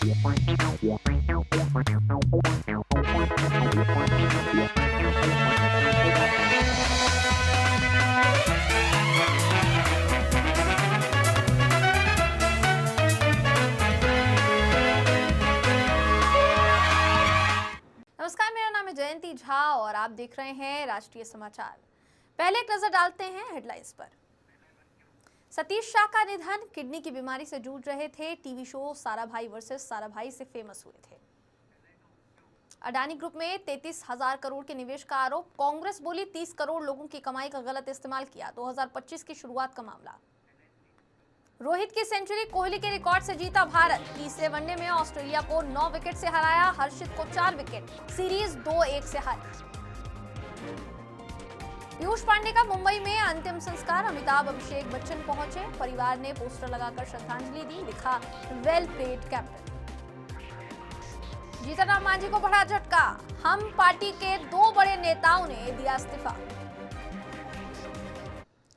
नमस्कार, मेरा नाम है जयंती झा और आप देख रहे हैं राष्ट्रीय समाचार। पहले एक नजर डालते हैं हेडलाइंस पर। सतीश शाह का निधन, किडनी की बीमारी से जूझ रहे थे। TV show Sarabhai versus Sarabhai से फेमस हुए थे। अडानी ग्रुप में 33,000 करोड़ के निवेश का आरोप, कांग्रेस बोली 30 करोड़ लोगों की कमाई का गलत इस्तेमाल किया। 2025 की शुरुआत का मामला। रोहित की सेंचुरी, कोहली के रिकॉर्ड से जीता भारत। तीसरे वनडे में ऑस्ट्रेलिया को 9 विकेट से हराया, हर्षित को 4 विकेट, सीरीज 2-1 से हारी। पीयूष पांडे का मुंबई में अंतिम संस्कार, अमिताभ अभिषेक बच्चन पहुंचे। परिवार ने पोस्टर लगाकर श्रद्धांजलि दी, लिखा well played captain. Jitan Ram Manjhi को बड़ा झटका, हम पार्टी के 2 बड़े नेताओं ने दिया इस्तीफा।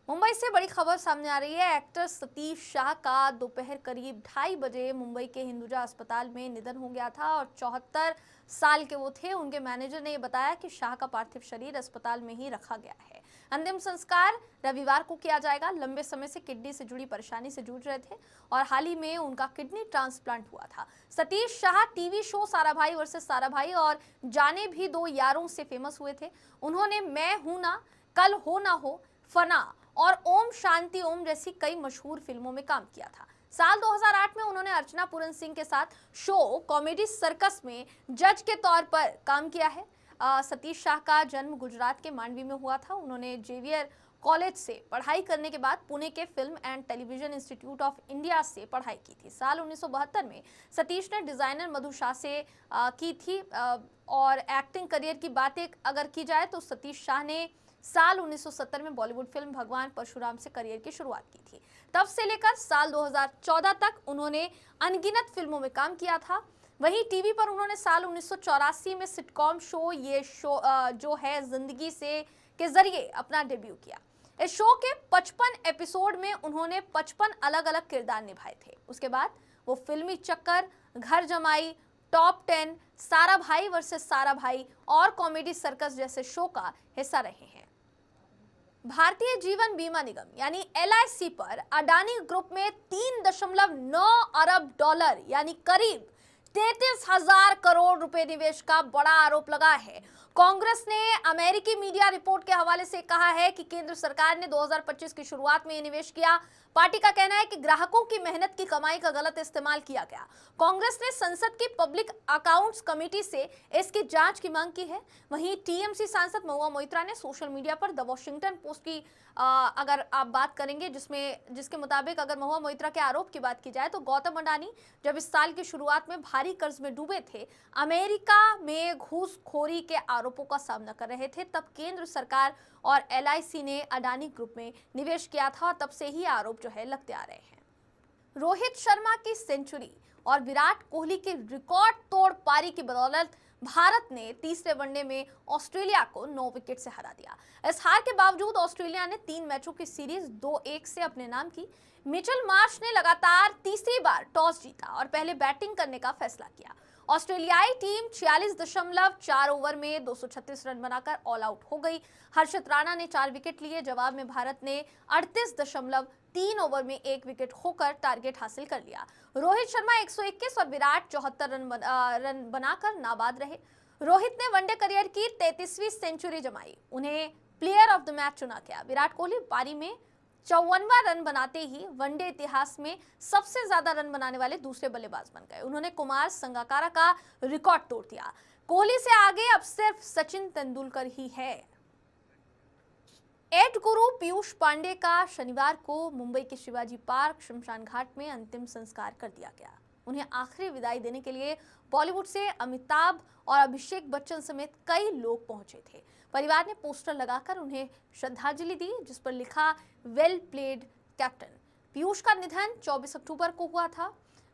मुंबई से बड़ी खबर सामने आ रही है। एक्टर सतीश शाह का दोपहर करीब 2:30 बजे मुंबई के हिंदुजा अस्पताल में निधन हो गया था और 74 साल के वो थे। उनके मैनेजर ने बताया कि शाह का पार्थिव शरीर अस्पताल में ही रखा गया है। अंतिम संस्कार रविवार को किया जाएगा। लंबे समय से किडनी से जुड़ी परेशानी से जूझ रहे थे और हाल ही में उनका किडनी ट्रांसप्लांट हुआ था। Satish Shah TV show Sarabhai versus Sarabhai और जाने भी दो यारों से फेमस हुए थे। उन्होंने मैं हूं ना, कल हो ना हो, फना और ओम शांति ओम जैसी कई मशहूर फिल्मों में काम किया था। साल 2008 में उन्होंने अर्चना पूरन सिंह के साथ शो कॉमेडी सर्कस में जज के तौर पर काम किया है। सतीश शाह का जन्म गुजरात के मांडवी में हुआ था। उन्होंने जेवियर कॉलेज से पढ़ाई करने के बाद पुणे के film and television institute of India से पढ़ाई की थी। साल 1972 में सतीश ने डिजाइनर मधु शाह से की थी और एक्टिंग करियर की बातें अगर की जाए तो सतीश शाह ने साल 1970 में बॉलीवुड फिल्म भगवान परशुराम से करियर की शुरुआत की थी। तब से लेकर साल 2014 तक उन्होंने अनगिनत फिल्मों में काम किया था। वहीं टीवी पर उन्होंने साल 1984 में सिटकॉम शो ये शो जो है जिंदगी से के जरिए अपना डेब्यू किया। इस शो के 55 एपिसोड में उन्होंने 55 अलग अलग किरदार निभाए थे। उसके बाद वो फिल्मी चक्कर, घर जमाई, टॉप 10, साराभाई वर्सेस साराभाई और कॉमेडी सर्कस जैसे शो का हिस्सा रहे हैं। भारतीय जीवन बीमा निगम यानी LIC पर अडानी ग्रुप में 3.9 अरब डॉलर यानी करीब 33,000 करोड़ रुपए निवेश का बड़ा आरोप लगा है। कांग्रेस ने अमेरिकी मीडिया रिपोर्ट के हवाले से कहा है कि केंद्र सरकार ने 2025 की शुरुआत में ये निवेश किया। पार्टी का कहना है कि ग्राहकों की मेहनत की कमाई का गलत इस्तेमाल किया गया। कांग्रेस ने संसद की पब्लिक अकाउंट्स कमेटी से इसकी जांच की मांग की है। वहीं TMC सांसद महुआ मोइत्रा ने सोशल मीडिया पर द वॉशिंगटन पोस्ट की अगर आप बात करेंगे जिसके मुताबिक अगर महुआ मोइत्रा के आरोप की बात की जाए तो गौतम अडानी जब इस साल की शुरुआत में भारी कर्ज में डूबे थे, अमेरिका में घूसखोरी के आरोपों का सामना कर रहे थे, तब केंद्र सरकार और LIC ने अडानी ग्रुप में निवेश किया था और तब से ही आरोप जो है लगते आ रहे हैं। रोहित शर्मा की सेंचुरी और विराट कोहली की रिकॉर्ड तोड़ पारी की बदौलत भारत ने तीसरे वनडे में ऑस्ट्रेलिया को 9 विकेट से हरा दिया। इस हार के बावजूद ऑस्ट्रेलिया ने 3 मैचों की सीरीज 2-1 से अपने नाम की। मिचेल मार्श ने लगातार तीसरी बार टॉस जीता और पहले बैटिंग करने का फैसला किया। ऑस्ट्रेलियाई टीम 46.4 ओवर में 236 रन बनाकर ऑल आउट हो गई। हर्षित राणा ने 4 विकेट लिए। जवाब में भारत ने 38.3 ओवर में 1 विकेट खोकर टारगेट हासिल कर लिया। रोहित शर्मा 121 और विराट 74 रन बनाकर नाबाद रहे। रोहित ने वनडे करियर की 33वीं सेंचुरी जमाई। उन्हें प्लेयर ऑफ द मैच चुना गया। विराट कोहली पारी में 54वां रन बनाते ही वनडे इतिहास में सबसे ज्यादा रन बनाने वाले दूसरे बल्लेबाज बन गए। उन्होंने कुमार संगकारा का रिकॉर्ड तोड़ दिया। कोहली से आगे अब सिर्फ सचिन तेंदुलकर ही है। एड गुरु पीयूष पांडे का शनिवार को मुंबई के शिवाजी पार्क शमशान घाट में अंतिम संस्कार कर दिया गया। उन्हें आखिरी विदाई देने के लिए बॉलीवुड से अमिताभ और अभिषेक बच्चन समेत कई लोग पहुंचे थे। परिवार ने पोस्टर लगाकर उन्हें श्रद्धांजलि दी जिस पर लिखा वेल प्लेड कैप्टन। पीयूष का निधन 24 अक्टूबर को हुआ था।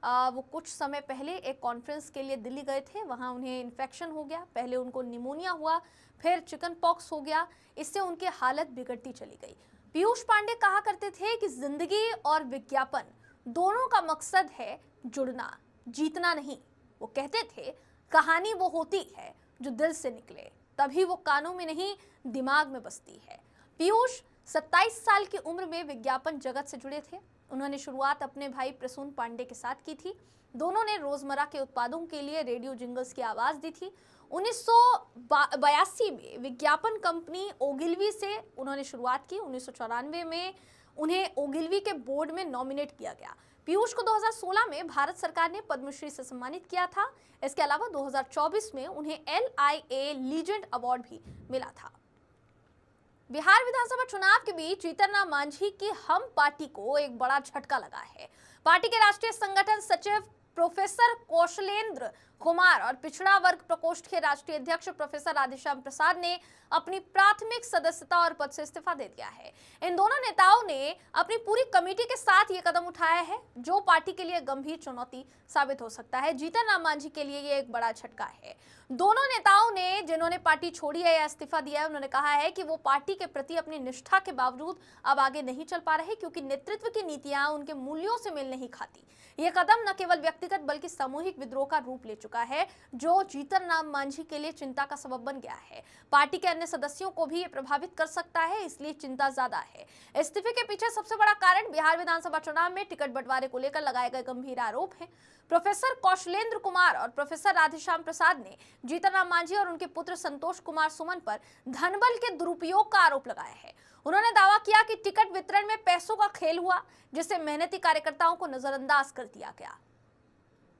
वो कुछ समय पहले एक कॉन्फ्रेंस के लिए दिल्ली गए थे। वहां उन्हें इन्फेक्शन हो गया। पहले उनको निमोनिया हुआ, फिर चिकन पॉक्स हो गया। इससे उनकी हालत बिगड़ती चली गई। पीयूष पांडे कहा करते थे कि जिंदगी और विज्ञापन दोनों का मकसद है जुड़ना, जीतना नहीं। वो कहते थे कहानी वो होती है जो दिल से निकले, तभी वो कानों में नहीं दिमाग में बसती है। पीयूष 27 साल की उम्र में विज्ञापन जगत से जुड़े थे। उन्होंने शुरुआत अपने भाई प्रसून पांडे के साथ की थी। दोनों ने रोजमर्रा के उत्पादों के लिए रेडियो जिंगल्स की आवाज दी थी। 1982 में विज्ञापन कंपनी ओगिलवी से उन्होंने शुरुआत की। 1994 में उन्हें ओगिलवी के बोर्ड में नॉमिनेट किया गया। पीयूष को 2016 में भारत सरकार ने पद्मश्री से सम्मानित किया था। इसके अलावा 2024 में उन्हें LIA लीजेंड अवार्ड भी मिला था। बिहार विधानसभा चुनाव के बीच जीतन राम मांझी की हम पार्टी को एक बड़ा झटका लगा है। पार्टी के राष्ट्रीय संगठन सचिव प्रोफेसर कौशलेंद्र कुमार और पिछड़ा वर्ग प्रकोष्ठ के राष्ट्रीय अध्यक्ष प्रोफेसर राधेश्याम प्रसाद ने अपनी प्राथमिक सदस्यता और पद से इस्तीफा दे दिया है। इन दोनों नेताओं ने अपनी पूरी कमेटी के साथ ये कदम उठाया है, जो पार्टी के लिए गंभीर चुनौती साबित हो सकता है। जीतन राम मांझी के लिए ये एक बड़ा झटका है। दोनों नेताओं ने, जिन्होंने पार्टी छोड़ी है या इस्तीफा दिया है, उन्होंने कहा है कि वो पार्टी के प्रति अपनी निष्ठा के बावजूद अब आगे नहीं चल पा रहे, क्योंकि नेतृत्व की नीतियां उनके मूल्यों से मेल नहीं खाती। ये कदम न केवल व्यक्तिगत बल्कि सामूहिक विद्रोह का रूप ले चुका है, जो जीतन राम मांझी के लिए चिंता का सबब बन गया है। पार्टी के अन्य सदस्यों को भी ये प्रभावित कर सकता है, इसलिए चिंता ज्यादा है। इस्तीफे के पीछे सबसे बड़ा कारण बिहार विधानसभा चुनाव में टिकट बंटवारे को लेकर लगाए गए गंभीर आरोप हैं। प्रोफेसर कौशलेंद्र कुमार और प्रोफेसर राधेश्याम प्रसाद ने जीतन राम मांझी और उनके पुत्र संतोष कुमार सुमन पर धनबल के दुरुपयोग का आरोप लगाया है। उन्होंने दावा किया कि टिकट वितरण में पैसों का खेल हुआ, जिससे मेहनती कार्यकर्ताओं को नजरअंदाज कर दिया गया।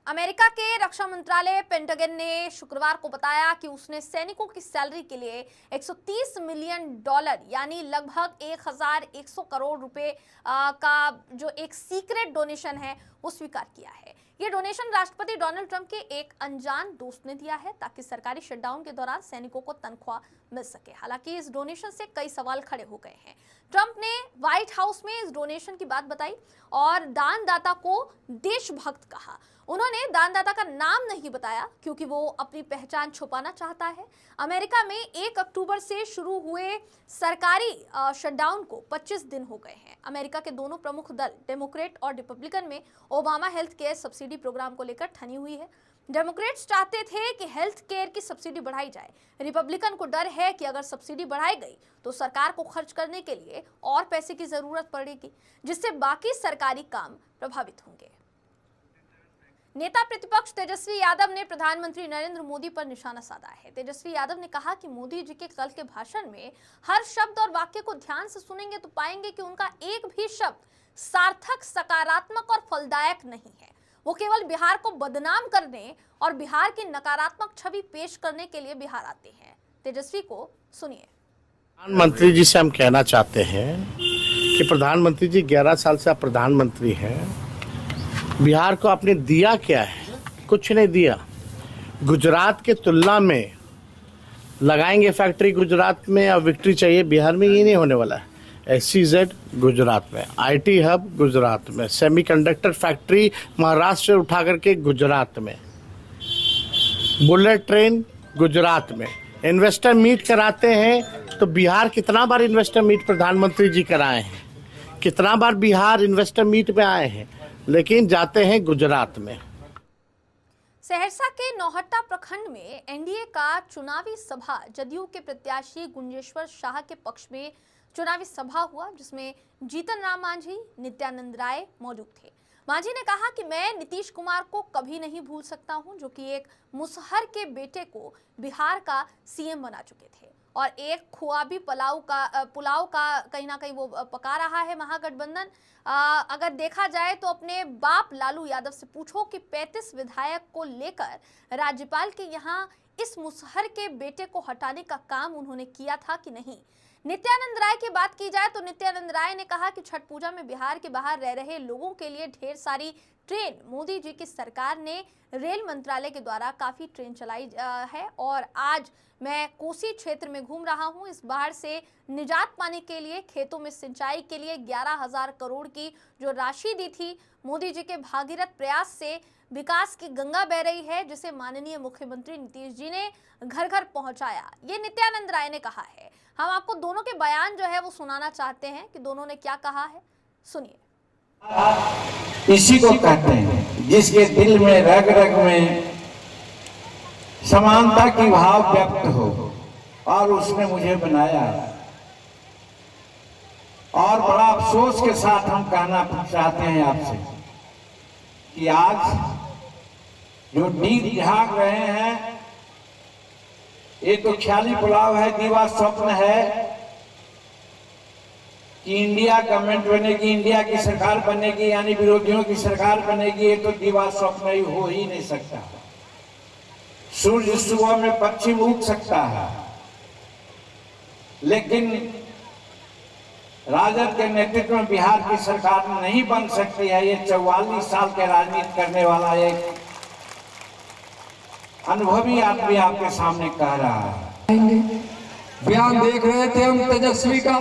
अमेरिका के रक्षा मंत्रालय पेंटागन ने शुक्रवार को बताया कि उसने सैनिकों की सैलरी के लिए $130 मिलियन यानी लगभग 1100 करोड़ रुपए का जो एक सीक्रेट डोनेशन है वो स्वीकार किया है। ये डोनेशन राष्ट्रपति डोनाल्ड ट्रंप के एक अनजान दोस्त ने दिया है, ताकि सरकारी शटडाउन के दौरान सैनिकों को तनख्वाह मिल सके। हालांकि इस डोनेशन से कई सवाल खड़े हो गए हैं। ट्रंप ने व्हाइट हाउस में इस डोनेशन की बात बताई और दानदाता को देशभक्त कहा। उन्होंने दानदाता का नाम नहीं बताया, क्योंकि वो अपनी पहचान छुपाना चाहता है। अमेरिका में 1 अक्टूबर से शुरू हुए सरकारी शटडाउन को 25 दिन हो गए हैं। अमेरिका के दोनों प्रमुख दल, डेमोक्रेट और रिपब्लिकन, में Obama health care subsidy program को लेकर ठनी हुई है। डेमोक्रेट्स चाहते थे कि हेल्थ केयर की सब्सिडी बढ़ाई जाए। रिपब्लिकन को डर है कि अगर सब्सिडी बढ़ाई गई तो सरकार को खर्च करने के लिए और पैसे की जरूरत पड़ेगी, जिससे बाकी सरकारी काम प्रभावित होंगे। नेता प्रतिपक्ष तेजस्वी यादव ने प्रधानमंत्री नरेंद्र मोदी पर निशाना साधा है। तेजस्वी यादव ने कहा कि मोदी जी के कल के भाषण में हर शब्द और वाक्य को ध्यान से सुनेंगे तो पाएंगे कि उनका एक भी शब्द सार्थक, सकारात्मक और फलदायक नहीं है। वो केवल बिहार को बदनाम करने और बिहार की नकारात्मक छवि पेश करने के लिए बिहार आते हैं। तेजस्वी को सुनिए। प्रधानमंत्री जी से हम कहना चाहते हैं कि प्रधानमंत्री जी 11 साल से आप प्रधानमंत्री हैं। बिहार को आपने दिया क्या है? कुछ नहीं दिया। गुजरात के तुलना में लगाएंगे फैक्ट्री गुजरात में और विक्ट्री चाहिए बिहार में, ये नहीं होने वाला है। SEZ गुजरात में, IT हब गुजरात में, सेमीकंडक्टर फैक्ट्री महाराष्ट्र से उठा करके गुजरात में, बुलेट ट्रेन गुजरात में। इन्वेस्टर मीट कराते हैं तो बिहार कितना बार इन्वेस्टर मीट प्रधानमंत्री जी कराए हैं, कितना बार बिहार इन्वेस्टर मीट में आए हैं, लेकिन जाते हैं गुजरात में। सहरसा के नौहट्टा प्रखंड में एनडीए का चुनावी सभा, जदयू के प्रत्याशी गुंजेश्वर शाह के पक्ष में चुनावी सभा हुआ, जिसमें जीतन राम मांझी, नित्यानंद राय मौजूद थे। मांझी ने कहा कि मैं नीतीश कुमार को कभी नहीं भूल सकता हूं, जो कि एक मुसहर के बेटे को बिहार का सीएम बना चुके थे और एक खुआबी पुलाव का कहीं ना कहीं वो पका रहा है महागठबंधन। अगर देखा जाए तो अपने बाप लालू यादव से पूछो कि 35 विधायक को लेकर राज्यपाल के यहाँ इस मुसहर के बेटे को हटाने का काम उन्होंने किया था कि नहीं। नित्यानंद राय की बात की जाए तो नित्यानंद राय ने कहा कि छठ पूजा में बिहार के बाहर रह रहे लोगों के लिए ढेर सारी ट्रेन मोदी जी की सरकार ने रेल मंत्रालय के द्वारा काफ़ी ट्रेन चलाई है और आज मैं कोसी क्षेत्र में घूम रहा हूं। इस बाढ़ से निजात पाने के लिए खेतों में सिंचाई के लिए 11,000 करोड़ की जो राशि दी थी, मोदी जी के भागीरथ प्रयास से विकास की गंगा बह रही है, जिसे माननीय मुख्यमंत्री नीतीश जी ने घर घर पहुंचाया। ये नित्यानंद राय ने कहा है। हम आपको दोनों के बयान जो है वो सुनाना चाहते हैं कि दोनों ने क्या कहा है, सुनिए। इसी को कहते हैं जिसके दिल में रग रग में समानता की भाव व्यक्त हो, और उसने मुझे बनाया। और बड़ा अफसोस के साथ हम कहना चाहते हैं आपसे कि आज जो नींद झाग रहे हैं, ये तो ख्याली पुलाव है, दीवा स्वप्न है कि इंडिया गवर्नमेंट बनेगी, इंडिया की सरकार बनेगी, यानी विरोधियों की सरकार बनेगी। ये तो दीवा स्वप्न ही हो ही नहीं सकता। सूर्य सुबह में पश्चिम उग सकता है, लेकिन राजद के नेतृत्व में बिहार की सरकार नहीं बन सकती है। ये 44 साल के राजनीति करने वाला एक अनुभवी आदमी आपके सामने कह रहा है। बयान देख रहे थे हम तेजस्वी का।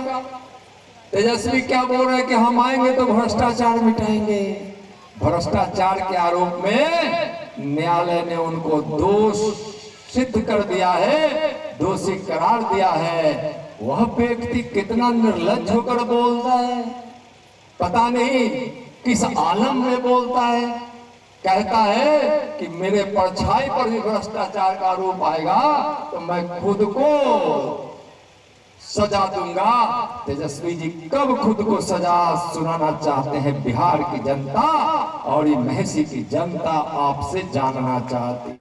तेजस्वी क्या बोल रहे हैं कि हम आएंगे तो भ्रष्टाचार मिटाएंगे। भ्रष्टाचार के आरोप में न्यायालय ने उनको दोष सिद्ध कर दिया है, दोषी करार दिया है। वह व्यक्ति कितना निर्लज्ज होकर बोलता है, पता नहीं किस आलम में बोलता है। कहता है कि मेरे परछाई पर भी भ्रष्टाचार का आरोप आएगा तो मैं खुद को सजा दूंगा। तेजस्वी जी कब खुद को सजा सुनाना चाहते हैं बिहार की जनता और ये महसी की जनता आपसे जानना चाहती।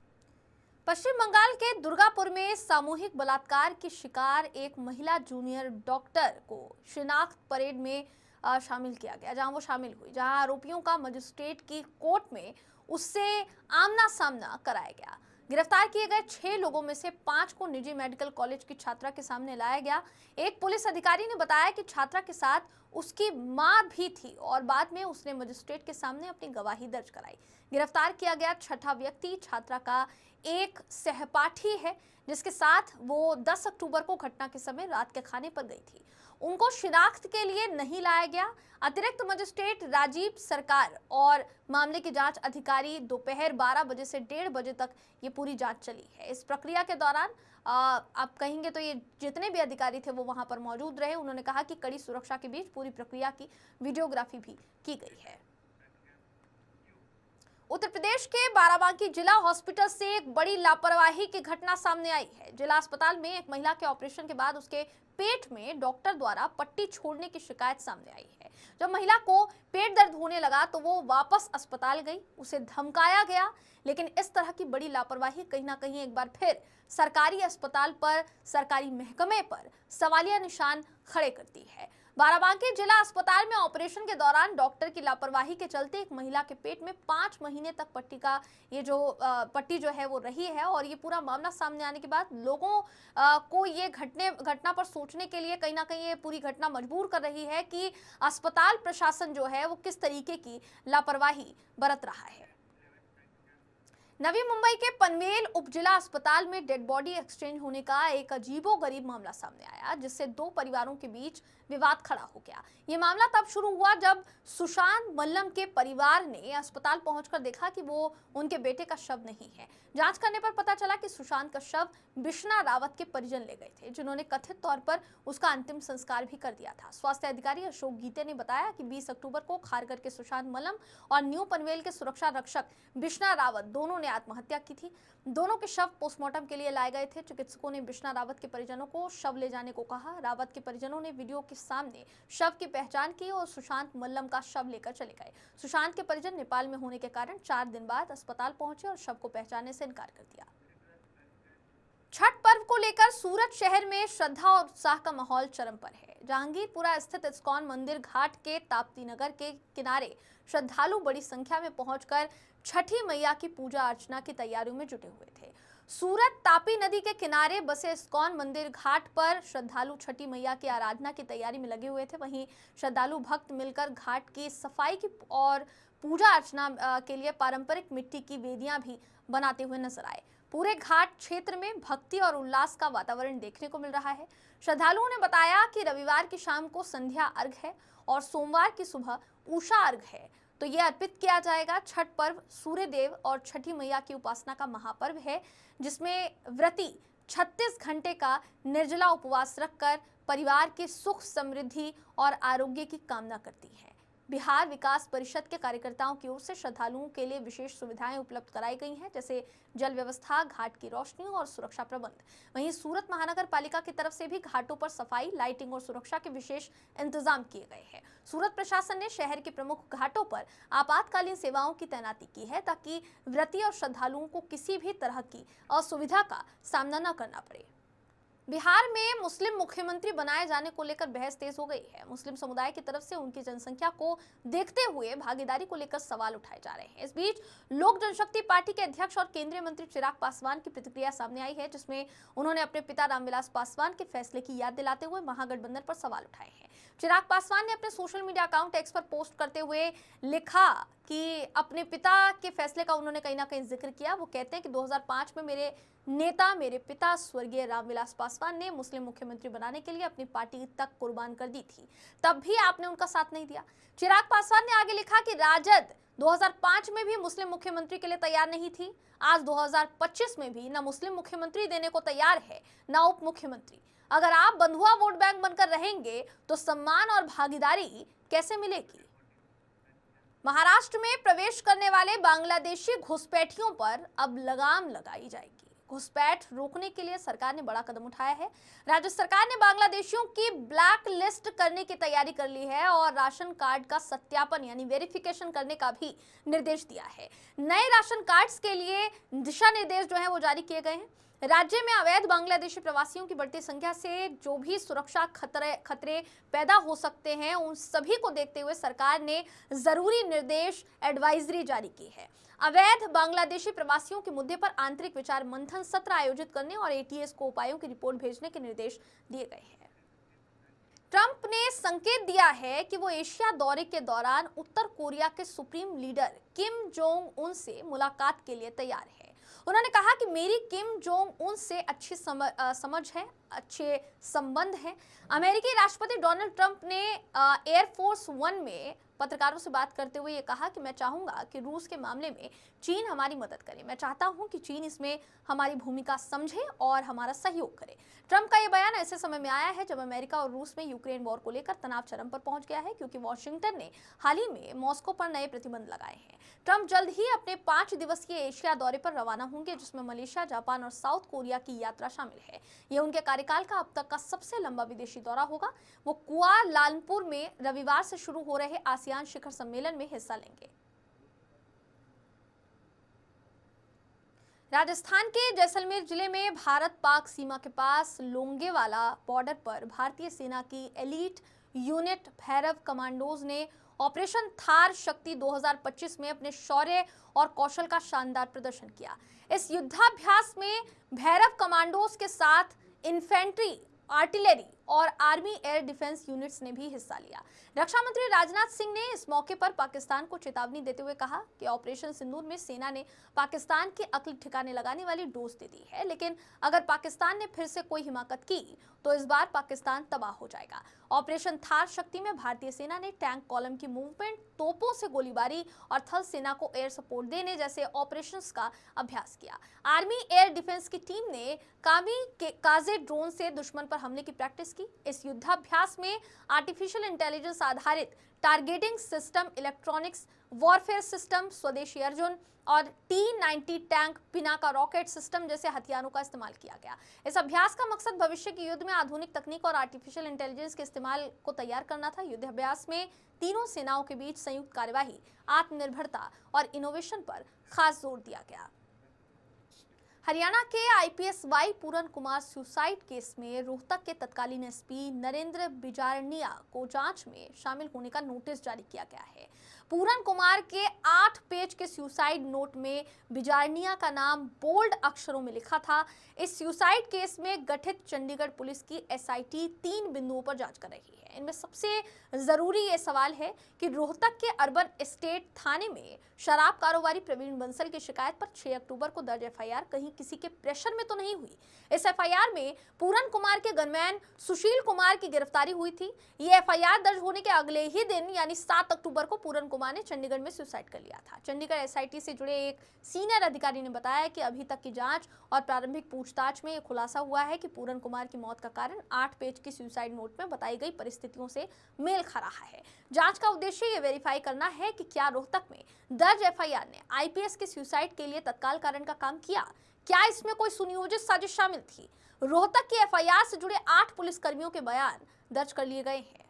पश्चिम बंगाल के दुर्गापुर में सामूहिक बलात्कार की शिकार एक महिला जूनियर डॉक्टर को शिनाख्त परेड में शामिल किया गया, जहां वो शामिल हुई, जहां आरोपियों का मजिस्ट्रेट की कोर्ट में उससे आमना सामना कराया गया। गिरफ्तार किए गए 6 लोगों में से 5 को निजी मेडिकल कॉलेज की छात्रा के सामने लाया गया। एक पुलिस अधिकारी ने बताया कि छात्रा के साथ उसकी मां भी थी और बाद में उसने मजिस्ट्रेट के सामने अपनी गवाही दर्ज कराई। गिरफ्तार किया गया 6ठा व्यक्ति छात्रा का एक सहपाठी है, जिसके साथ वो 10 अक्टूबर को घटना के समय रात के खाने पर गई थी। उनको शिनाख्त के लिए नहीं लाया गया। अतिरिक्त मजिस्ट्रेट राजीव सरकार और मामले की जांच अधिकारी दोपहर 12 बजे से 1:30 बजे तक ये पूरी जांच चली है। इस प्रक्रिया के दौरान आप कहेंगे तो ये जितने भी अधिकारी थे वो वहां पर मौजूद रहे। उन्होंने कहा कि कड़ी सुरक्षा के बीच पूरी प्रक्रिया की वीडियोग्राफी भी की गई है। उत्तर प्रदेश के बाराबांकी जिला हॉस्पिटल से एक बड़ी लापरवाही की घटना सामने आई है। जिला अस्पताल में एक महिला के ऑपरेशन के बाद उसके पेट में डॉक्टर द्वारा पट्टी छोड़ने की शिकायत सामने आई है। जब महिला को पेट दर्द होने लगा तो वो वापस अस्पताल गई, उसे धमकाया गया, लेकिन इस तरह की बड़ी लापरवाही कहीं ना कहीं एक बार फिर सरकारी अस्पताल पर, सरकारी महकमे पर सवालिया निशान खड़े करती है। बाराबांकी जिला अस्पताल में ऑपरेशन के दौरान डॉक्टर की लापरवाही के चलते एक महिला के पेट में 5 महीने तक पट्टी जो है वो रही है। और ये पूरा मामला सामने आने के बाद लोगों को ये घटना पर सोचने के लिए कहीं ना कहीं ये पूरी घटना मजबूर कर रही है कि अस्पताल प्रशासन जो है वो किस तरीके की लापरवाही बरत रहा है। नवी मुंबई के पनवेल उपजिला अस्पताल में डेड बॉडी एक्सचेंज होने का एक अजीबोगरीब मामला सामने आया, जिससे 2 परिवारों के बीच विवाद खड़ा हो गया। ये मामला तब शुरू हुआ जब सुशांत मल्लम के परिवार ने अस्पताल पहुंचकर देखा कि वो उनके बेटे का शव नहीं है। जांच करने पर पता चला कि सुशांत का शव बिश्ना रावत के परिजन ले गए थे, जिन्होंने कथित तौर पर उसका अंतिम संस्कार भी कर दिया था। स्वास्थ्य अधिकारी अशोक गीते ने बताया कि 20 अक्टूबर को खारगर के सुशांत मल्लम और न्यू पनवेल के सुरक्षा रक्षक बिश्ना रावत दोनों ने आत्महत्या की थी। दोनों के शव पोस्टमार्टम के लिए लाए गए थे। चिकित्सकों ने बिश्ना रावत के परिजनों को शव ले जाने को कहा। रावत के परिजनों ने वीडियो के सामने शव की पहचान की और सुशांत मल्लम का शव लेकर चले गए। सुशांत के परिजन नेपाल में होने के कारण 4 दिन बाद अस्पताल पहुंचे और शव को पहचानने से इनकार कर दिया। छठ पर्व को लेकर सूरत शहर में श्रद्धा और उत्साह का माहौल चरम पर है। जहांगीरपुरा स्थित इस्कॉन मंदिर घाट के ताप्ती नगर के किनारे श्रद्धालु बड़ी संख्या में पहुंचकर छठी मैया की पूजा अर्चना की तैयारियों में जुटे हुए थे। सूरत तापी नदी के किनारे बसे इस्कॉन मंदिर घाट पर श्रद्धालु छठी मैया की आराधना की तैयारी में लगे हुए थे। वहीं श्रद्धालु भक्त मिलकर घाट की सफाई की और पूजा अर्चना के लिए पारंपरिक मिट्टी की वेदियां भी बनाते हुए नजर आए। पूरे घाट क्षेत्र में भक्ति और उल्लास का वातावरण देखने को मिल रहा है। श्रद्धालुओं ने बताया कि रविवार की शाम को संध्या अर्घ है और सोमवार की सुबह उषा अर्घ है, तो ये अर्पित किया जाएगा। छठ पर्व सूर्य देव और छठी मैया की उपासना का महापर्व है, जिसमें व्रती 36 घंटे का निर्जला उपवास रखकर परिवार की सुख समृद्धि और आरोग्य की कामना करती है। बिहार विकास परिषद के कार्यकर्ताओं की ओर से श्रद्धालुओं के लिए विशेष सुविधाएं उपलब्ध कराई गई हैं, जैसे जल व्यवस्था, घाट की रोशनी और सुरक्षा प्रबंध। वहीं सूरत महानगर पालिका की तरफ से भी घाटों पर सफाई, लाइटिंग और सुरक्षा के विशेष इंतजाम किए गए हैं। सूरत प्रशासन ने शहर के प्रमुख घाटों पर आपातकालीन सेवाओं की तैनाती की है, ताकि व्रती और श्रद्धालुओं को किसी भी तरह की असुविधा का सामना न करना पड़े। बिहार में मुस्लिम मुख्यमंत्री बनाए जाने को लेकर बहस तेज हो गई है। मुस्लिम समुदाय की तरफ से उनकी जनसंख्या को देखते हुए भागीदारी को लेकर सवाल उठाए जा रहे हैं। इस बीच लोक जनशक्ति पार्टी के अध्यक्ष और केंद्रीय मंत्री चिराग पासवान की प्रतिक्रिया सामने आई है, जिसमें उन्होंने अपने पिता रामविलास पासवान के फैसले की याद दिलाते हुए महागठबंधन पर सवाल उठाए हैं। चिराग पासवान ने अपने सोशल मीडिया अकाउंट एक्स पर पोस्ट करते हुए लिखा कि अपने पिता के फैसले का उन्होंने कहीं ना कहीं जिक्र किया। वो कहते हैं कि 2005 में मेरे नेता, मेरे पिता स्वर्गीय रामविलास पासवान ने मुस्लिम मुख्यमंत्री बनाने के लिए अपनी पार्टी तक कुर्बान कर दी थी, तब भी आपने उनका साथ नहीं दिया। चिराग पासवान ने आगे लिखा कि राजद 2005 में भी मुस्लिम मुख्यमंत्री के लिए तैयार नहीं थी, आज 2025 में भी न मुस्लिम मुख्यमंत्री देने को तैयार है, न उप मुख्यमंत्री। अगर आप बंधुआ वोट बैंक बनकर रहेंगे तो सम्मान और भागीदारी कैसे मिलेगी? महाराष्ट्र में प्रवेश करने वाले बांग्लादेशी घुसपैठियों पर अब लगाम लगाई जाएगी। घुसपैठ रोकने के लिए सरकार ने बड़ा कदम उठाया है। राज्य सरकार ने बांग्लादेशियों की ब्लैक लिस्ट करने की तैयारी कर ली है और राशन कार्ड का सत्यापन यानी वेरिफिकेशन करने का भी निर्देश दिया है। नए राशन कार्ड्स के लिए दिशा निर्देश जो है वो जारी किए गए हैं। राज्य में अवैध बांग्लादेशी प्रवासियों की बढ़ती संख्या से जो भी सुरक्षा खतरे पैदा हो सकते हैं, उन सभी को देखते हुए सरकार ने जरूरी निर्देश एडवाइजरी जारी की है। अवैध बांग्लादेशी प्रवासियों के मुद्दे पर आंतरिक विचार मंथन सत्र आयोजित करने और एटीएस को उपायों की रिपोर्ट भेजने के निर्देश दिए गए हैं। ट्रंप ने संकेत दिया है कि वो एशिया दौरे के दौरान उत्तर कोरिया के supreme leader Kim Jong Un से मुलाकात के लिए तैयार है। उन्होंने कहा कि मेरी किम जोंग उन से अच्छी समझ है, अच्छे संबंध हैं। अमेरिकी राष्ट्रपति डोनाल्ड ट्रंप ने एयरफोर्स वन में पत्रकारों से बात करते हुए ये कहा कि मैं चाहूंगा कि रूस के मामले में चीन हमारी मदद करे। मैं चाहता हूं कि चीन इसमें हमारी भूमिका समझे और हमारा सहयोग करे। ट्रंप का ये बयान ऐसे समय में आया है जब अमेरिका और रूस में यूक्रेन वॉर को लेकर तनाव चरम पर पहुंच गया है, क्योंकि वॉशिंगटन ने हाल ही में मॉस्को पर नए प्रतिबंध लगाए हैं। ट्रंप जल्द ही अपने 5 दिवसीय एशिया दौरे पर रवाना होंगे, जिसमें मलेशिया, जापान और साउथ कोरिया की यात्रा शामिल है। ये उनके कार्यकाल का अब तक का सबसे लंबा विदेशी दौरा होगा। वो कुआलालंपुर में रविवार से शुरू हो रहे आसियान शिखर सम्मेलन में हिस्सा लेंगे। राजस्थान के जैसलमेर जिले में भारत पाक सीमा के पास लोंगेवाला बॉर्डर पर भारतीय सेना की एलीट यूनिट भैरव कमांडोज ने ऑपरेशन थार शक्ति 2025 में अपने शौर्य और कौशल का शानदार प्रदर्शन किया। इस युद्धाभ्यास में भैरव कमांडोज के साथ इन्फेंट्री, आर्टिलरी और आर्मी एयर डिफेंस यूनिट्स ने भी हिस्सा लिया। रक्षा मंत्री राजनाथ सिंह ने इस मौके पर पाकिस्तान को चेतावनी देते हुए कहा कि ऑपरेशन सिंदूर में सेना ने पाकिस्तान की अक्ल ठिकाने लगाने वाली डोज दे दी है, लेकिन अगर पाकिस्तान ने फिर से कोई हिमाकत की तो इस बार पाकिस्तान तबाह हो जाएगा। ऑपरेशन थार शक्ति में भारतीय सेना ने टैंक कॉलम की मूवमेंट, तोपों से गोलीबारी और थल सेना को एयर सपोर्ट देने जैसे ऑपरेशंस का अभ्यास किया। आर्मी एयर डिफेंस की टीम ने काजे ड्रोन से दुश्मन पर हमले की प्रैक्टिस की। इस युद्धाभ्यास में आर्टिफिशियल इंटेलिजेंस आधारित targeting system, electronics warfare system, स्वदेशी अर्जुन और T-90 tank, Pinaka rocket system जैसे हथियारों का इस्तेमाल किया गया। इस अभ्यास का मकसद भविष्य के युद्ध में आधुनिक तकनीक और आर्टिफिशियल इंटेलिजेंस के इस्तेमाल को तैयार करना था। युद्धाभ्यास में तीनों सेनाओं के बीच संयुक्त कार्यवाही, आत्मनिर्भरता और इनोवेशन पर खास जोर दिया गया। हरियाणा के आईपीएस वाई पूरन कुमार सुसाइड केस में रोहतक के तत्कालीन एसपी नरेंद्र बिजारनिया को जांच में शामिल होने का नोटिस जारी किया गया है। पूरन कुमार के 8 पेज के सुसाइड नोट में बिजारनिया का नाम बोल्ड अक्षरों में लिखा था। इस सुसाइड केस में गठित चंडीगढ़ पुलिस की एसआईटी 3 बिंदुओं पर जांच कर रही है। इनमें सबसे जरूरी ये सवाल है कि रोहतक के अर्बन एस्टेट थाने में शराब कारोबारी प्रवीण बंसल की शिकायत पर 6 अक्टूबर को दर्ज एफआईआर कहीं किसी के प्रेशर में तो नहीं हुई। इस एफआईआर में पूरन कुमार के गनमैन सुशील कुमार की गिरफ्तारी हुई थी। ये एफआईआर दर्ज होने के अगले ही दिन यानी 7 अक्टूबर को पूरन कुमार कुमार ने चंडीगढ़ में सुसाइड कर लिया था। चंडीगढ़ एसआईटी से जुड़े एक सीनियर अधिकारी ने बताया कि अभी तक की जांच और प्रारंभिक पूछताछ में यह खुलासा हुआ है कि पूरन कुमार की मौत का कारण 8 पेज की सुसाइड नोट में बताई गई परिस्थितियों से मेल खा रहा है। जांच का उद्देश्य ये वेरीफाई करना है कि क्या रोहतक में दर्ज एफआईआर ने आईपीएस के सुसाइड के लिए तत्काल कारण का काम किया, क्या इसमें कोई सुनियोजित साजिश शामिल थी। रोहतक की एफआईआर से जुड़े 8 पुलिसकर्मियों के बयान दर्ज कर लिए गए हैं।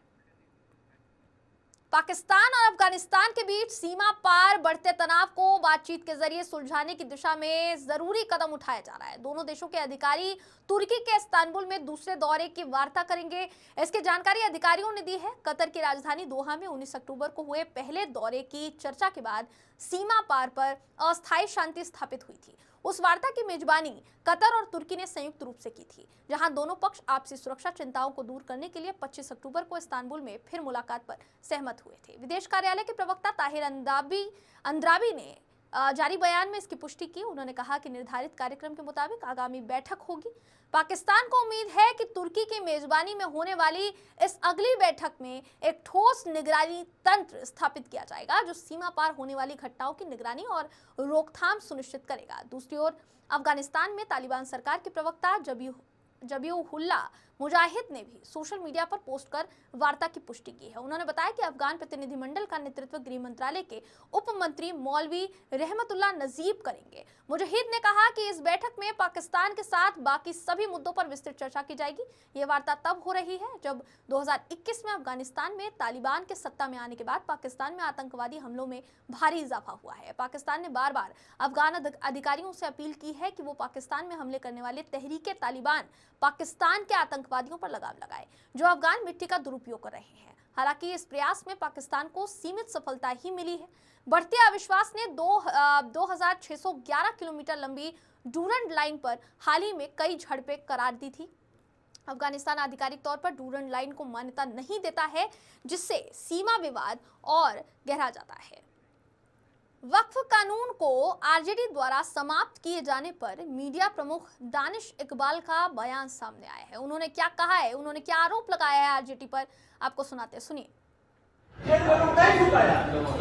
पाकिस्तान और अफगानिस्तान के बीच सीमा पार बढ़ते तनाव को बातचीत के जरिए सुलझाने की दिशा में जरूरी कदम उठाया जा रहा है। दोनों देशों के अधिकारी तुर्की के इस्तांबुल में दूसरे दौरे की वार्ता करेंगे। इसकी जानकारी अधिकारियों ने दी है। कतर की राजधानी दोहा में 19 अक्टूबर को हुए पहले दौरे की चर्चा के बाद सीमा पार पर अस्थायी शांति स्थापित हुई थी। उस वार्ता की मेजबानी कतर और तुर्की ने संयुक्त रूप से की थी, जहां दोनों पक्ष आपसी सुरक्षा चिंताओं को दूर करने के लिए 25 अक्टूबर को इस्तांबुल में फिर मुलाकात पर सहमत हुए थे। विदेश कार्यालय के प्रवक्ता ताहिर अंद्राबी ने जारी बयान में इसकी पुष्टि की। उन्होंने कहा कि निर्धारित कार्यक्रम के मुताबिक आगामी बैठक होगी। पाकिस्तान को उम्मीद है कि तुर्की की मेजबानी में होने वाली इस अगली बैठक में एक ठोस निगरानी तंत्र स्थापित किया जाएगा, जो सीमा पार होने वाली घटनाओं की निगरानी और रोकथाम सुनिश्चित करेगा। दूसरी ओर अफगानिस्तान में तालिबान सरकार के प्रवक्ता जबीहुल्लाह मुजाहिद ने भी सोशल मीडिया पर पोस्ट कर वार्ता की पुष्टि की है। उन्होंने बताया कि अफगान प्रतिनिधिमंडल का नेतृत्व गृह मंत्रालय के उप मंत्री मौलवी रहमतुल्लाह नजीब करेंगे। मुजाहिद ने कहा कि इस बैठक में पाकिस्तान के साथ बाकी सभी मुद्दों पर विस्तृत चर्चा की जाएगी। ये वार्ता तब हो रही है जब 2021 में अफगानिस्तान में तालिबान के सत्ता में आने के बाद पाकिस्तान में आतंकवादी हमलों में भारी इजाफा हुआ है। पाकिस्तान ने बार बार अफगान अधिकारियों से अपील की है कि वो पाकिस्तान में हमले करने वाले तहरीके तालिबान पाकिस्तान के आतंकवादियों पर लगाम लगाए, जो अफगान मिट्टी का दुरुपयोग कर रहे हैं। हालांकि इस प्रयास में पाकिस्तान को सीमित सफलता ही मिली है। बढ़ते अविश्वास ने 2611 किलोमीटर लंबी डूरंड लाइन पर हाल ही में कई झड़पें करार दी थी। अफगानिस्तान आधिकारिक तौर पर डूरंड लाइन को मान्यता नहीं देता है, जिससे सीमा विवाद और गहरा जाता है। वक्फ कानून को आरजेडी द्वारा समाप्त किए जाने पर मीडिया प्रमुख दानिश इकबाल का बयान सामने आया है। उन्होंने क्या कहा है, उन्होंने क्या आरोप लगाया है आरजेडी पर, आपको सुनाते हैं, सुनिए।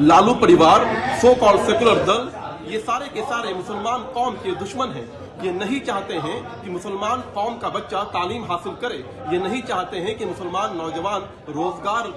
लालू परिवार, सो कॉल्ड सेकुलर दल, ये सारे के सारे मुसलमान कौम के दुश्मन हैं। ये नहीं चाहते हैं कि मुसलमान कौम का बच्चा तालीम हासिल करे। ये नहीं चाहते हैं कि मुसलमान नौजवान रोजगार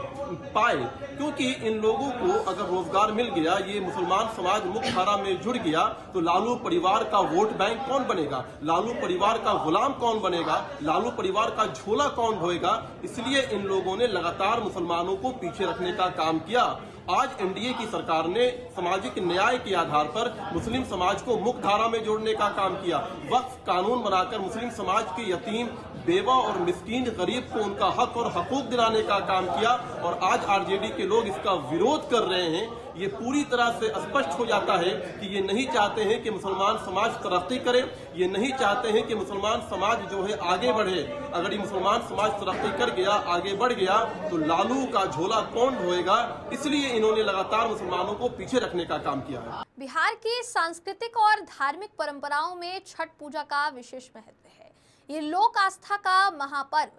पाए, क्योंकि इन लोगों को अगर रोजगार मिल गया, ये मुसलमान समाज मुख्यधारा में जुड़ गया, तो लालू परिवार का वोट बैंक कौन बनेगा, लालू परिवार का गुलाम कौन बनेगा, लालू परिवार का झोला कौन ढोएगा। इसलिए इन लोगों ने लगातार मुसलमानों को पीछे रखने का काम किया। आज एनडीए की सरकार ने सामाजिक न्याय के आधार पर मुस्लिम समाज को मुख्यधारा में जोड़ने का काम किया। वक्फ कानून बनाकर मुस्लिम समाज के यतीम, बेवा और मिस्कीन गरीब को उनका हक और हकूक दिलाने का काम किया। और आज आरजेडी के लोग इसका विरोध कर रहे हैं। ये पूरी तरह से स्पष्ट हो जाता है कि ये नहीं चाहते हैं कि मुसलमान समाज तरक्की करे, ये नहीं चाहते हैं कि मुसलमान समाज जो है आगे बढ़े। अगर ये मुसलमान समाज तरक्की कर गया, आगे बढ़ गया, तो लालू का झोला कौन ढोएगा। इसलिए इन्होंने लगातार मुसलमानों को पीछे रखने का काम किया है। बिहार की सांस्कृतिक और धार्मिक परंपराओं में छठ पूजा का विशेष महत्व है। ये लोक आस्था का महापर्व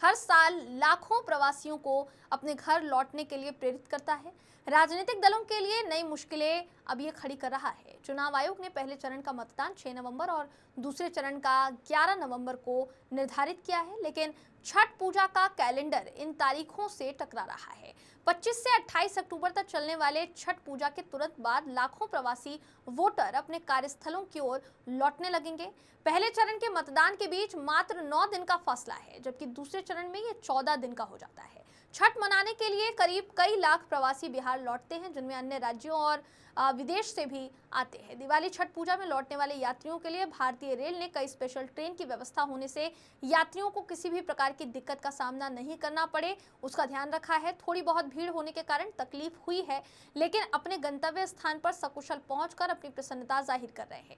हर साल लाखों प्रवासियों को अपने घर लौटने के लिए प्रेरित करता है। राजनीतिक दलों के लिए नई मुश्किलें अब ये खड़ी कर रहा है। चुनाव आयोग ने पहले चरण का मतदान 6 नवंबर और दूसरे चरण का 11 नवंबर को निर्धारित किया है, लेकिन छठ पूजा का कैलेंडर इन तारीखों से टकरा रहा है। 25 से 28 अक्टूबर तक चलने वाले छठ पूजा के तुरंत बाद लाखों प्रवासी वोटर अपने कार्यस्थलों की ओर लौटने लगेंगे। पहले चरण के मतदान के बीच मात्र 9 दिन का फासला है, जबकि दूसरे चरण में ये 14 दिन का हो जाता है। छठ मनाने के लिए करीब कई लाख प्रवासी बिहार लौटते हैं, जिनमें अन्य राज्यों और विदेश से भी आते हैं। दिवाली छठ पूजा में लौटने वाले यात्रियों के लिए भारतीय रेल ने कई स्पेशल ट्रेन की व्यवस्था होने से यात्रियों को किसी भी प्रकार की दिक्कत का सामना नहीं करना पड़े, उसका ध्यान रखा है। थोड़ी बहुत भीड़ होने के कारण तकलीफ हुई है, लेकिन अपने गंतव्य स्थान पर सकुशल पहुंचकर अपनी प्रसन्नता जाहिर कर रहे हैं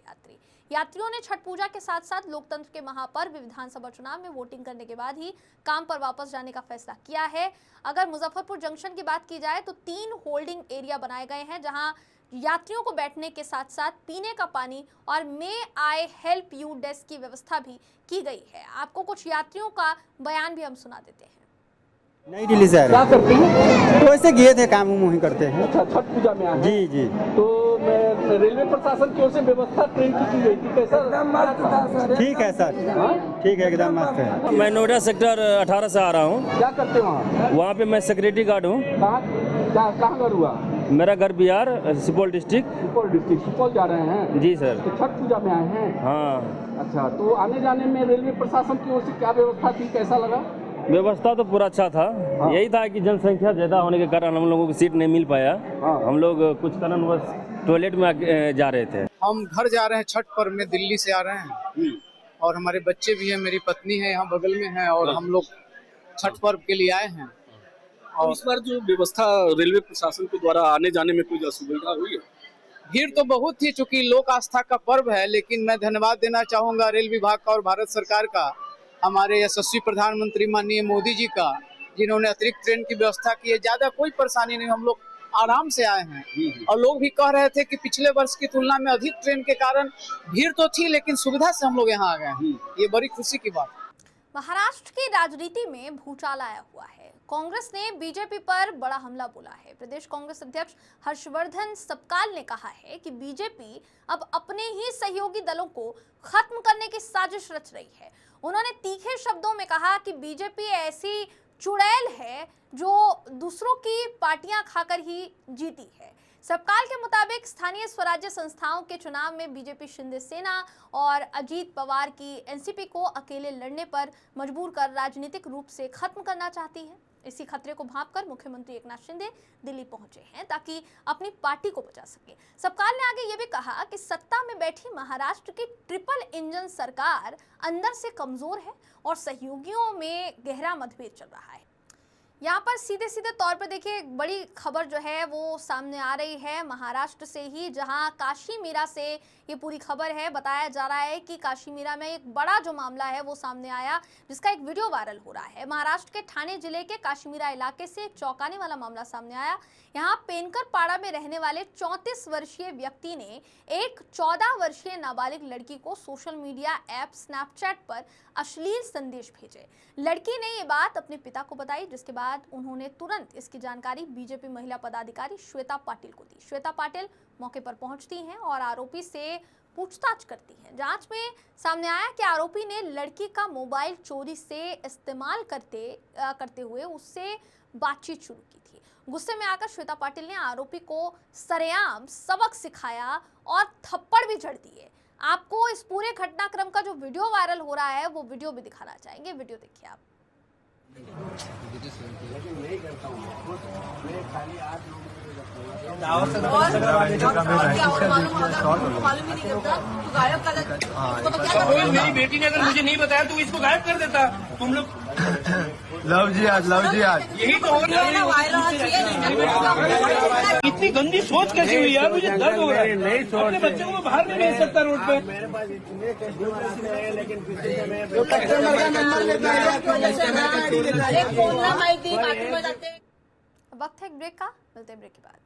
यात्रियों ने छठ पूजा के साथ साथ लोकतंत्र के महापर्व विधानसभा चुनाव में वोटिंग करने के बाद ही काम पर वापस जाने का फैसला किया है। अगर मुजफ्फरपुर जंक्शन की बात की जाए तो 3 होल्डिंग एरिया बनाए गए हैं, जहां यात्रियों को बैठने के साथ साथ पीने का पानी और मे आई हेल्प यू डेस्क की व्यवस्था भी की गई है। आपको कुछ यात्रियों का बयान भी हम सुना देते हैं। नई दिल्ली से आ रहे क्या करते हैं? हैं। तो ऐसे गए थे, काम उम वहीं करते हैं। अच्छा, छठ पूजा में आए हैं। जी जी। तो रेलवे प्रशासन की ओर से व्यवस्था ट्रेन की गई थी, कैसा? ठीक है सर, हाँ? ठीक है, एकदम मस्त है। मैं नोएडा सेक्टर 18 से आ रहा हूँ। क्या करते हैं वहाँ पे मैं सिक्योरिटी गार्ड हूँ। कहाँ घर हुआ? मेरा घर बिहार सुपौल डिस्ट्रिक्ट। सुपौल डिस्ट्रिक्ट, सुपौल जा रहे हैं? जी सर। तो छठ पूजा में आए हैं? हाँ। अच्छा, तो आने जाने में रेलवे प्रशासन की ओर से क्या व्यवस्था थी, कैसा लगा? व्यवस्था तो पूरा अच्छा था। हाँ। यही था कि जनसंख्या ज़्यादा होने के कारण हम लोगों को सीट नहीं मिल पाया। हाँ। हम लोग कुछ कारणवश टॉयलेट में जा रहे थे। हम घर जा रहे हैं छठ पर्व में, दिल्ली से आ रहे हैं और हमारे बच्चे भी हैं, मेरी पत्नी है यहाँ बगल में है और हम लोग छठ पर्व के लिए आए हैं। और इस बार जो व्यवस्था रेलवे प्रशासन के द्वारा आने जाने में कोई असुविधा हुई है? भीड़ तो बहुत थी, चूंकि लोक आस्था का पर्व है, लेकिन मैं धन्यवाद देना चाहूँगा रेल विभाग का और भारत सरकार का, हमारे यशस्वी प्रधानमंत्री माननीय मोदी जी का, जिन्होंने अतिरिक्त ट्रेन की व्यवस्था की है। ज़्यादा कोई परेशानी नहीं, हम लोग आराम से आए हैं। और लोग भी कह रहे थे कि पिछले वर्ष की तुलना में अधिक ट्रेन के कारण भीड़ तो थी, लेकिन सुविधा से हम लोग यहाँ आ गए हैं। ये बड़ी खुशी की बात है। महाराष्ट्र की राजनीति में भूचाल आया हुआ है। कांग्रेस ने बीजेपी पर बड़ा हमला बोला है। प्रदेश कांग्रेस अध्यक्ष हर्षवर्धन सपकाल ने कहा है कि बीजेपी अब अपने ही सहयोगी दलों को खत्म करने की साजिश रच रही है। उन्होंने तीखे शब्दों में कहा कि बीजेपी ऐसी चुड़ैल है जो दूसरों की पार्टियां खाकर ही जीती है। सपकाल के मुताबिक स्थानीय स्वराज्य संस्थाओं के चुनाव में बीजेपी शिंदे सेना और अजीत पवार की एनसीपी को अकेले लड़ने पर मजबूर कर राजनीतिक रूप से खत्म करना चाहती है। इसी खतरे को भांपकर मुख्यमंत्री एकनाथ शिंदे दिल्ली पहुंचे हैं ताकि अपनी पार्टी को बचा सके। सपकाल ने आगे ये भी कहा कि सत्ता में बैठी महाराष्ट्र की ट्रिपल इंजन सरकार अंदर से कमजोर है और सहयोगियों में गहरा मतभेद चल रहा है। यहाँ पर सीधे सीधे तौर पर देखिए एक बड़ी खबर जो है वो सामने आ रही है महाराष्ट्र से ही, जहाँ काशी मीरा से ये पूरी खबर है। बताया जा रहा है कि काशी मीरा में एक बड़ा जो मामला है वो सामने आया, जिसका एक वीडियो वायरल हो रहा है। महाराष्ट्र के ठाणे जिले के काशी मीरा इलाके से एक चौंकाने वाला मामला सामने आया। यहाँ पेनकर पाड़ा में रहने वाले 34 वर्षीय व्यक्ति ने एक 14 वर्षीय नाबालिग लड़की को सोशल मीडिया ऐप स्नैपचैट पर अश्लील संदेश भेजे। लड़की ने ये बात अपने पिता को बताई, जिसके बाद उन्होंने तुरंत इसकी जानकारी बीजेपी महिला पदाधिकारी श्वेता पाटिल को दी। श्वेता पाटिल मौके पर पहुंचती हैं और आरोपी से पूछताछ करती हैं। जांच में सामने आया कि आरोपी ने लड़की का मोबाइल चोरी से इस्तेमाल करते हुए उससे बातचीत शुरू की थी। गुस्से में आकर श्वेता पाटिल ने आरोपी को सरेआम सबक सिखाया और थप्पड़ भी जड़ दिए। आपको इस पूरे घटनाक्रम का जो वीडियो वायरल हो रहा है वो वीडियो भी दिखाना चाहेंगे, वीडियो देखिए आप। मेरी बेटी ने अगर मुझे नहीं बताया तो इसको गायब कर देता। तुम लोग लव जी आज यही तो हो रहा है। इतनी गंदी सोच कैसी हुई यार, मुझे दर्द हो रहा है। अपने बच्चों को बाहर नहीं भेज सकता रोड पे। वक्त है एक ब्रेक का, मिलते हैं ब्रेक के बाद।